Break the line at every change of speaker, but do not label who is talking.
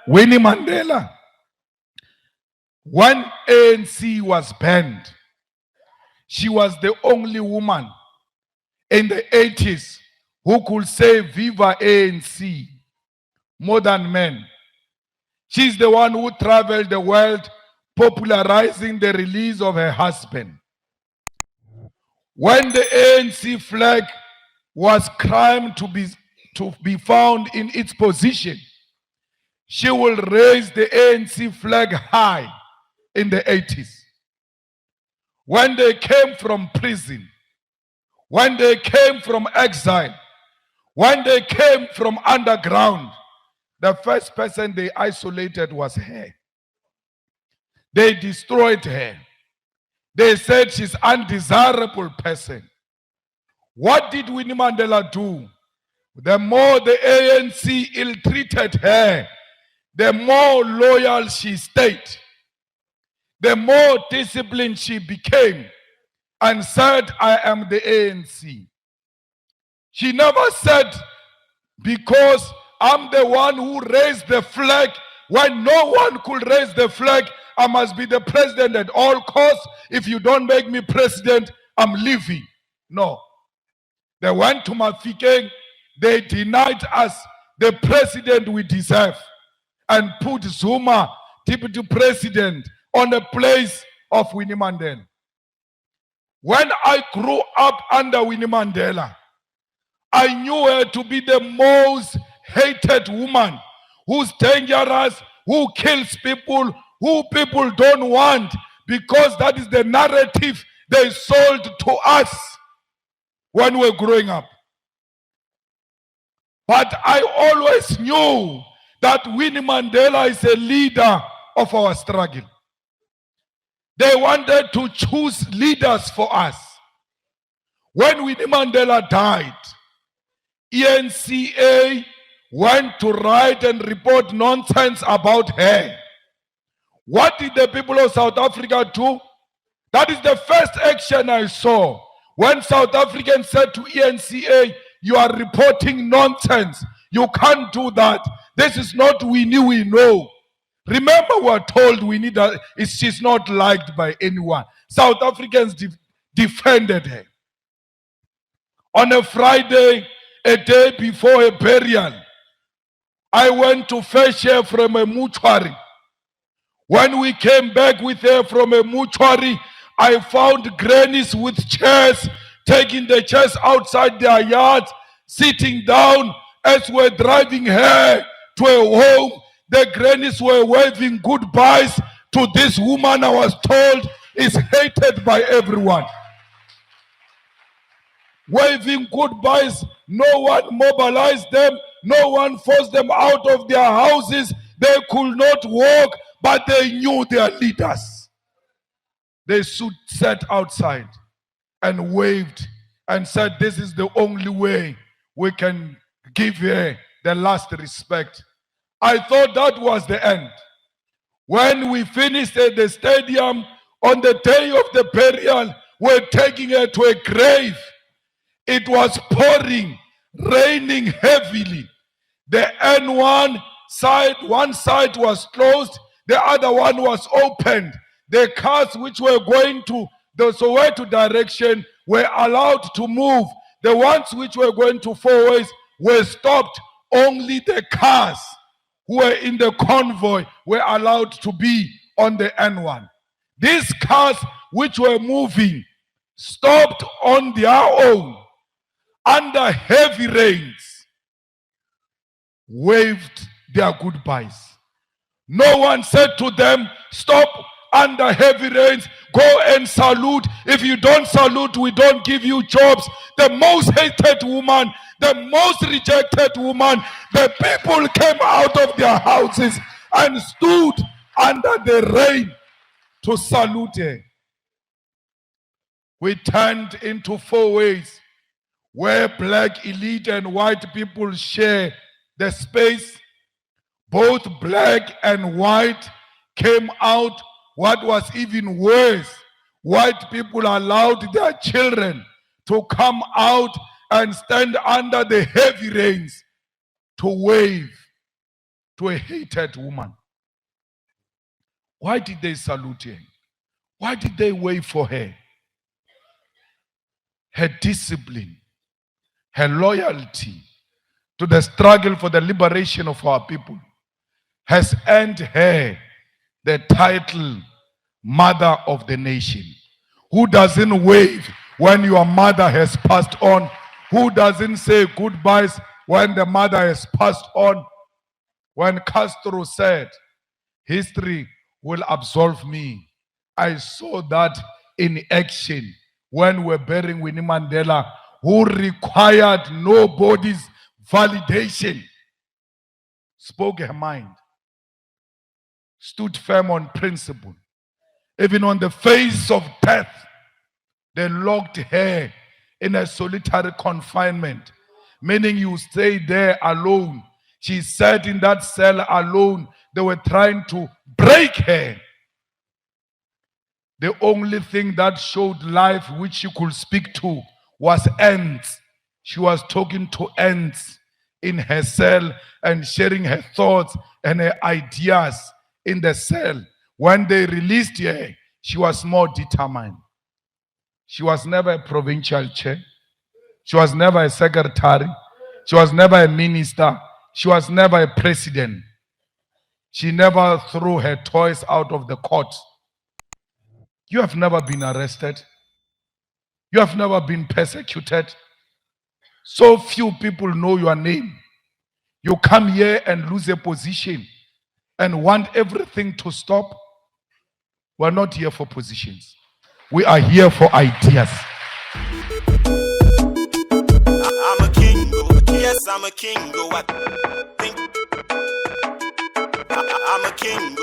Winnie Mandela, when ANC was banned, she was the only woman in the 80s who could say Viva ANC more than men. She's the one who traveled the world popularizing the release of her husband. When the ANC flag was crime to be found in its position, she will raise the ANC flag high in the 80s. When they came from prison, when they came from exile, when they came from underground, the first person they isolated was her. They destroyed her. They said she's an undesirable person. What did Winnie Mandela do? The more the ANC ill-treated her, the more loyal she stayed, the more disciplined she became, and said, I am the ANC. She never said, because I'm the one who raised the flag when no one could raise the flag, I must be the president at all costs. If you don't make me president, I'm leaving. No. They went to Mafikeng, they denied us the president we deserve and put Zuma, deputy president, on the place of Winnie Mandela. When I grew up under Winnie Mandela, I knew her to be the most hated woman, who's dangerous, who kills people, who people don't want, because that is the narrative they sold to us when we were growing up. But I always knew that Winnie Mandela is a leader of our struggle. They wanted to choose leaders for us. When Winnie Mandela died, ENCA went to write and report nonsense about her. What did the people of South Africa do? That is the first action I saw. When South Africans said to ENCA, you are reporting nonsense. You can't do that. This is not Winnie we know. Remember, we are told Winnie that she's not liked by anyone. South Africans defended her. On a Friday, a day before a burial, I went to fetch her from a mortuary. When we came back with her from a mortuary, I found grannies with chairs, taking the chairs outside their yards, sitting down as we're driving her to a home. The grannies were waving goodbyes to this woman I was told is hated by everyone. Waving goodbyes, no one mobilized them, no one forced them out of their houses. They could not walk, but they knew their leaders. They sat outside and waved and said, this is the only way we can give her the last respect. I thought that was the end. When we finished at the stadium, on the day of the burial, we're taking her to a grave. It was pouring, raining heavily. The N1 side, one side was closed, the other one was opened. The cars which were going to the Soweto direction were allowed to move. The ones which were going to Four Ways were stopped. Only the cars who were in the convoy were allowed to be on the N1. These cars which were moving stopped on their own under heavy rains, waved their goodbyes. No one said to them, stop under heavy rains, go and salute. If you don't salute, we don't give you jobs. The most hated woman, the most rejected woman, the people came out of their houses and stood under the rain to salute her. We turned into Four Ways, where black elite and white people share the space. Both black and white came out. What was even worse, white people allowed their children to come out and stand under the heavy rains to wave to a hated woman. Why did they salute her? Why did they wait for her? Her discipline, her loyalty to the struggle for the liberation of our people has earned her the title Mother of the Nation. Who doesn't wave when your mother has passed on? Who doesn't say goodbyes when the mother has passed on? When Castro said, history will absolve me, I saw that in action when we're burying Winnie Mandela, who required nobody's validation, spoke her mind, stood firm on principle. Even on the face of death, they locked her in a solitary confinement, meaning you stay there alone. She sat in that cell alone. They were trying to break her. The only thing that showed life which she could speak to was ants. She was talking to ants in her cell and sharing her thoughts and her ideas in the cell. When they released her, she was more determined. She was never a provincial chair. She was never a secretary. She was never a minister. She was never a president. She never threw her toys out of the court. You have never been arrested. You have never been persecuted. So few people know your name. You come here and lose a position and want everything to stop. We're not here for positions. We are here for ideas.
I'm a king, yes, I'm a king, I think I'm a king,